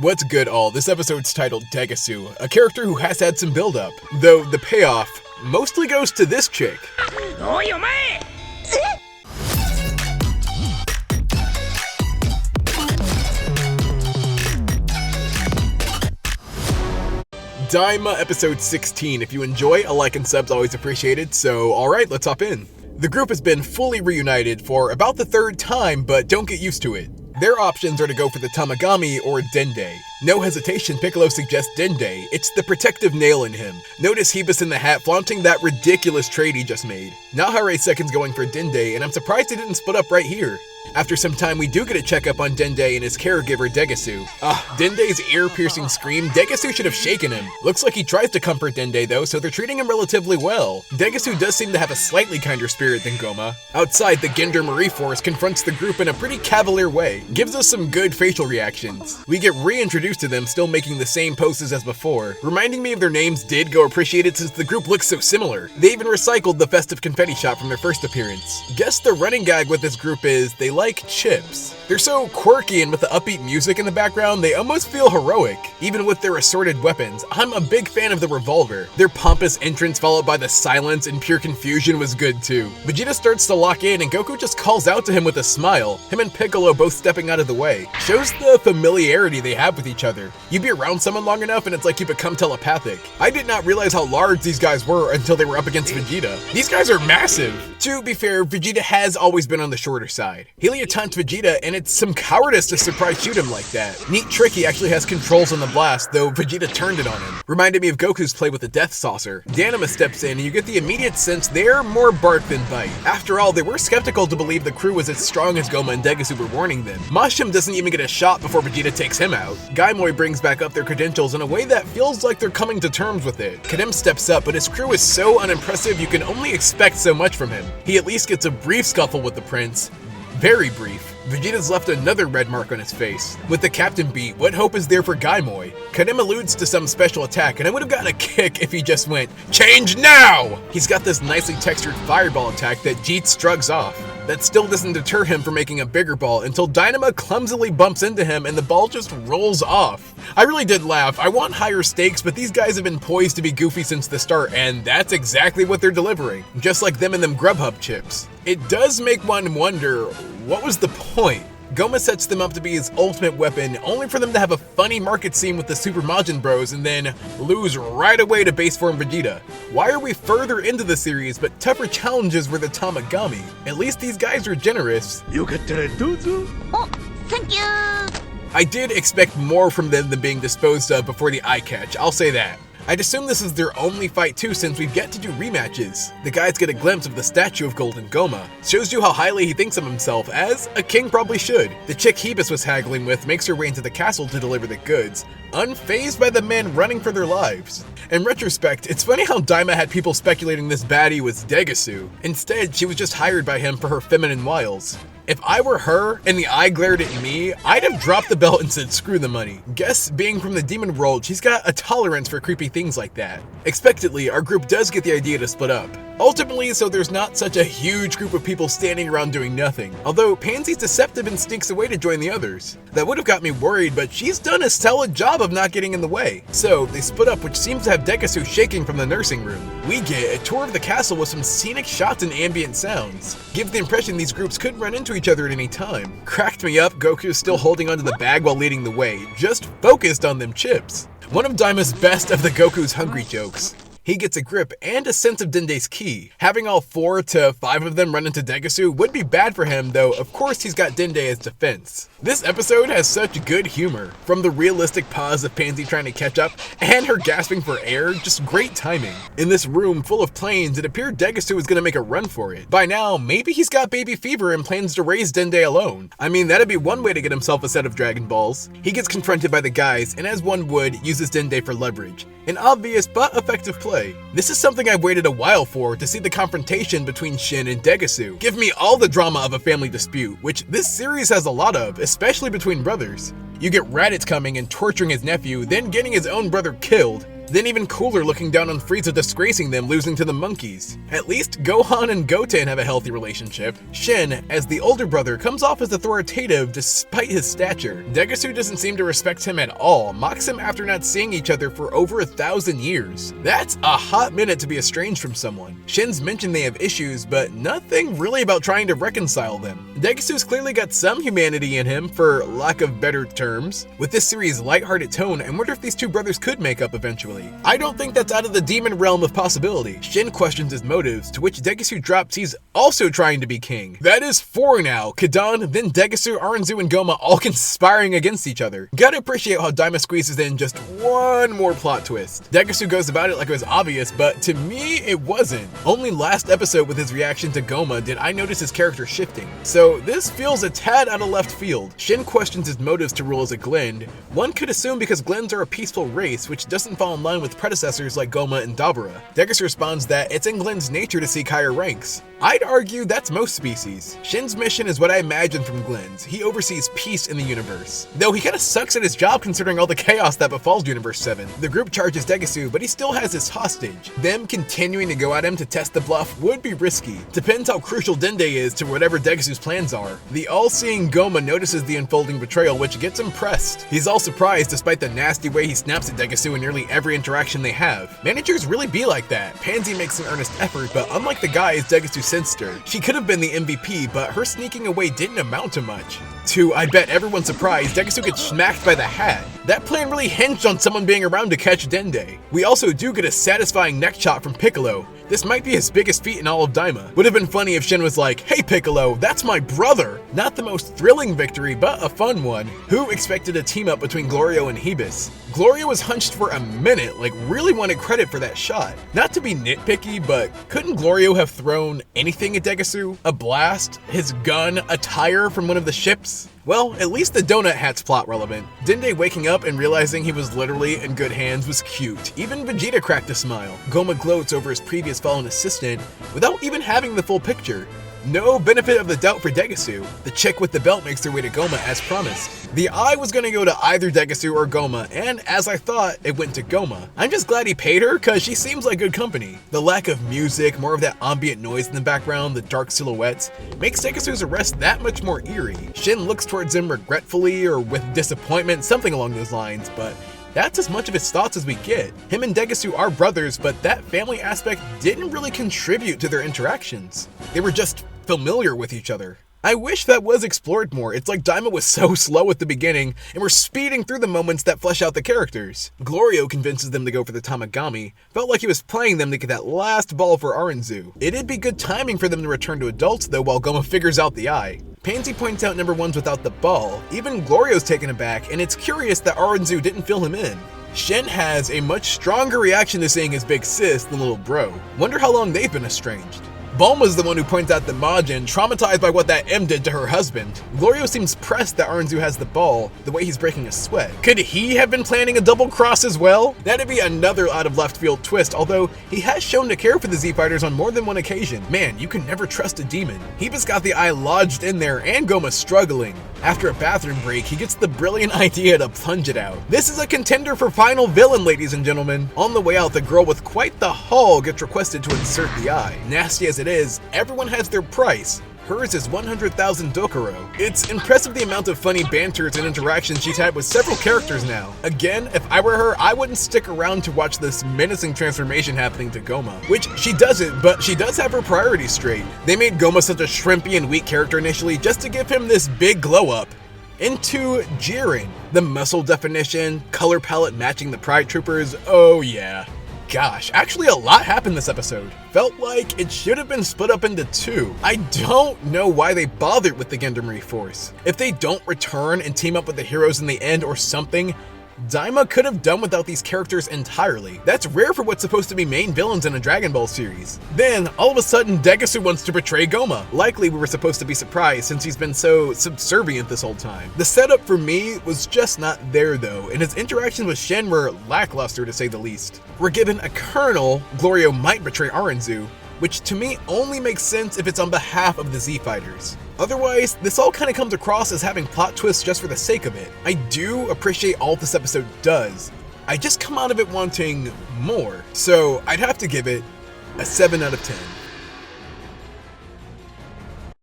What's good all? This episode's titled Degesu, a character who has had some build-up, though the payoff mostly goes to this chick. Daima episode 16. If you enjoy, a like and sub's always appreciated, so alright, let's hop in. The group has been fully reunited for about the third time, but don't get used to it. Their options are to go for the Tamagami or Dende. No hesitation, Piccolo suggests Dende. It's the protective nail in him. Notice Hebus in the hat flaunting that ridiculous trade he just made. Nahare second's going for Dende, and I'm surprised he didn't split up right here. After some time, we do get a checkup on Dende and his caregiver, Degesu. Dende's ear-piercing scream, Degesu should have shaken him. Looks like he tries to comfort Dende though, so they're treating him relatively well. Degesu does seem to have a slightly kinder spirit than Goma. Outside, the Gendarmerie force confronts the group in a pretty cavalier way. Gives us some good facial reactions. We get reintroduced to them still making the same poses as before, reminding me of their names did go appreciated since the group looks so similar. They even recycled the festive confetti shot from their first appearance. Guess the running gag with this group is they like chips. They're so quirky, and with the upbeat music in the background, they almost feel heroic, even with their assorted weapons. I'm a big fan of the revolver. Their pompous entrance followed by the silence and pure confusion was good too. Vegeta starts to lock in and Goku just calls out to him with a smile, him and Piccolo both stepping out of the way. Shows the familiarity they have with each other. You be around someone long enough and it's like you become telepathic. I did not realize how large these guys were until they were up against Vegeta. These guys are massive. To be fair, Vegeta has always been on the shorter side. Helia taunts Vegeta, and it's some cowardice to surprise shoot him like that. Neat trick, he actually has controls on the blast, though Vegeta turned it on him. Reminded me of Goku's play with the Death Saucer. Daima steps in, and you get the immediate sense they're more bark than bite. After all, they were skeptical to believe the crew was as strong as Goma and Degesu were warning them. Mashem doesn't even get a shot before Vegeta takes him out. Gaimoi brings back up their credentials in a way that feels like they're coming to terms with it. Kadem steps up, but his crew is so unimpressive you can only expect so much from him. He at least gets a brief scuffle with the prince. Very brief. Vegeta's left another red mark on his face. With the captain beat, what hope is there for Gaimoi? Kadem alludes to some special attack, and I would have gotten a kick if he just went, "Change now!" He's got this nicely textured fireball attack that Jeet shrugs off. That still doesn't deter him from making a bigger ball until Daima clumsily bumps into him and the ball just rolls off. I really did laugh. I want higher stakes, but these guys have been poised to be goofy since the start, and that's exactly what they're delivering. Just like them and them Grubhub chips. It does make one wonder, what was the point? Goma sets them up to be his ultimate weapon, only for them to have a funny market scene with the Super Majin Bros and then lose right away to base form Vegeta. Why are we further into the series but tougher challenges were the Tamagami? At least these guys are generous. Oh, thank you! I did expect more from them than being disposed of before the eye catch, I'll say that. I'd assume this is their only fight too since we've yet to do rematches. The guys get a glimpse of the statue of Golden Goma. Shows you how highly he thinks of himself, as a king probably should. The chick Hebus was haggling with makes her way into the castle to deliver the goods, unfazed by the men running for their lives. In retrospect, it's funny how Daima had people speculating this baddie was Degesu. Instead, she was just hired by him for her feminine wiles. If I were her and the eye glared at me, I'd have dropped the belt and said screw the money. Guess being from the demon world, she's got a tolerance for creepy things like that. Expectedly, our group does get the idea to split up. Ultimately, so there's not such a huge group of people standing around doing nothing. Although Pansy's deceptive and sneaks away to join the others. That would have got me worried, but she's done a solid job of not getting in the way. So they split up, which seems to have Degesu shaking from the nursing room. We get a tour of the castle with some scenic shots and ambient sounds. Give the impression these groups could run into each other at any time. Cracked me up, Goku is still holding onto the bag while leading the way, just focused on them chips. One of Daima's best of the Goku's hungry jokes. He gets a grip and a sense of Dende's ki. Having all 4 to 5 of them run into Degesu would be bad for him, though of course he's got Dende as defense. This episode has such good humor. From the realistic pause of Pansy trying to catch up and her gasping for air, just great timing. In this room full of planes, it appeared Degesu was gonna make a run for it. By now, maybe he's got baby fever and plans to raise Dende alone. I mean, that'd be one way to get himself a set of Dragon Balls. He gets confronted by the guys and as one would, uses Dende for leverage. An obvious but effective play. This is something I've waited a while for, to see the confrontation between Shin and Degesu. Give me all the drama of a family dispute, which this series has a lot of, especially between brothers. You get Raditz coming and torturing his nephew, then getting his own brother killed. Then even cooler looking down on Frieza disgracing them losing to the monkeys. At least Gohan and Goten have a healthy relationship. Shin, as the older brother, comes off as authoritative despite his stature. Degesu doesn't seem to respect him at all, mocks him after not seeing each other for over 1,000 years. That's a hot minute to be estranged from someone. Shin's mentioned they have issues, but nothing really about trying to reconcile them. Degesu's clearly got some humanity in him, for lack of better terms. With this series' lighthearted tone, I wonder if these two brothers could make up eventually. I don't think that's out of the demon realm of possibility. Shin questions his motives, to which Degesu drops he's also trying to be king. That is 4 now. Kadan, then Degesu, Aranzu, and Goma all conspiring against each other. Gotta appreciate how Daima squeezes in just one more plot twist. Degesu goes about it like it was obvious, but to me, it wasn't. Only last episode with his reaction to Goma did I notice his character shifting. So this feels a tad out of left field. Shin questions his motives to rule as a Glend. One could assume because Glends are a peaceful race, which doesn't fall in line with predecessors like Goma and Dabura. Degesu responds that it's in Glend's nature to seek higher ranks. I'd argue that's most species. Shin's mission is what I imagine from Glenn's. He oversees peace in the universe. Though he kinda sucks at his job considering all the chaos that befalls Universe 7. The group charges Degesu, but he still has his hostage. Them continuing to go at him to test the bluff would be risky. Depends how crucial Dende is to whatever Degesu's plans are. The all-seeing Goma notices the unfolding betrayal, which gets him pressed. He's all surprised despite the nasty way he snaps at Degesu in nearly every interaction they have. Managers really be like that. Pansy makes an earnest effort, but unlike the guys Degesu sensed her. She could have been the MVP, but her sneaking away didn't amount to much. To, I bet everyone's surprised, Degesu gets smacked by the hat. That plan really hinged on someone being around to catch Dende. We also do get a satisfying neck chop from Piccolo. This might be his biggest feat in all of Daima. Would have been funny if Shin was like, "Hey Piccolo, that's my brother!" Not the most thrilling victory, but a fun one. Who expected a team up between Glorio and Hebus? Glorio was hunched for a minute, like really wanted credit for that shot. Not to be nitpicky, but couldn't Glorio have thrown anything at Degesu? A blast? His gun? A tire from one of the ships? Well, at least the donut hat's plot relevant. Dende waking up and realizing he was literally in good hands was cute. Even Vegeta cracked a smile. Goma gloats over his previous fallen assistant without even having the full picture. No benefit of the doubt for Degesu. The chick with the belt makes her way to Goma as promised. The eye was gonna go to either Degesu or Goma, and as I thought, it went to Goma. I'm just glad he paid her, cause she seems like good company. The lack of music, more of that ambient noise in the background, the dark silhouettes, makes Degesu's arrest that much more eerie. Shin looks towards him regretfully or with disappointment, something along those lines, but that's as much of his thoughts as we get. Him and Degesu are brothers, but that family aspect didn't really contribute to their interactions. They were just familiar with each other. I wish that was explored more. It's like Daima was so slow at the beginning, and we're speeding through the moments that flesh out the characters. Glorio convinces them to go for the Tamagami. Felt like he was playing them to get that last ball for Aranzu. It'd be good timing for them to return to adults though while Goma figures out the eye. Pansy points out number 1's without the ball. Even Glorio's taken aback, and it's curious that Aranzu didn't fill him in. Shin has a much stronger reaction to seeing his big sis than little bro. Wonder how long they've been estranged. Bulma's the one who points out that Majin, traumatized by what that M did to her husband. Glorio seems pressed that Aranzu has the ball, the way he's breaking a sweat. Could he have been planning a double cross as well? That'd be another out of left field twist, although he has shown to care for the Z-Fighters on more than one occasion. Man, you can never trust a demon. Hebus got the eye lodged in there and Goma's struggling. After a bathroom break, he gets the brilliant idea to plunge it out. This is a contender for final villain, ladies and gentlemen. On the way out, the girl with quite the haul gets requested to insert the eye. Nasty as it is, everyone has their price. Hers is 100,000 Dokuro. It's impressive the amount of funny banters and interactions she's had with several characters now. Again, if I were her, I wouldn't stick around to watch this menacing transformation happening to Goma. Which she doesn't, but she does have her priorities straight. They made Goma such a shrimpy and weak character initially just to give him this big glow up. Into Jiren. The muscle definition, color palette matching the Pride Troopers, oh yeah. Gosh, actually a lot happened this episode. Felt like it should have been split up into 2. I don't know why they bothered with the Gendarmerie Force. If they don't return and team up with the heroes in the end or something, Daima could have done without these characters entirely. That's rare for what's supposed to be main villains in a Dragon Ball series. Then, all of a sudden, Degesu wants to betray Goma. Likely we were supposed to be surprised since he's been so subservient this whole time. The setup for me was just not there though, and his interactions with Shin were lackluster to say the least. We're given a kernel Glorio might betray Aranzu, which to me only makes sense if it's on behalf of the Z-Fighters. Otherwise, this all kind of comes across as having plot twists just for the sake of it. I do appreciate all this episode does, I just come out of it wanting more. So I'd have to give it a 7 out of 10.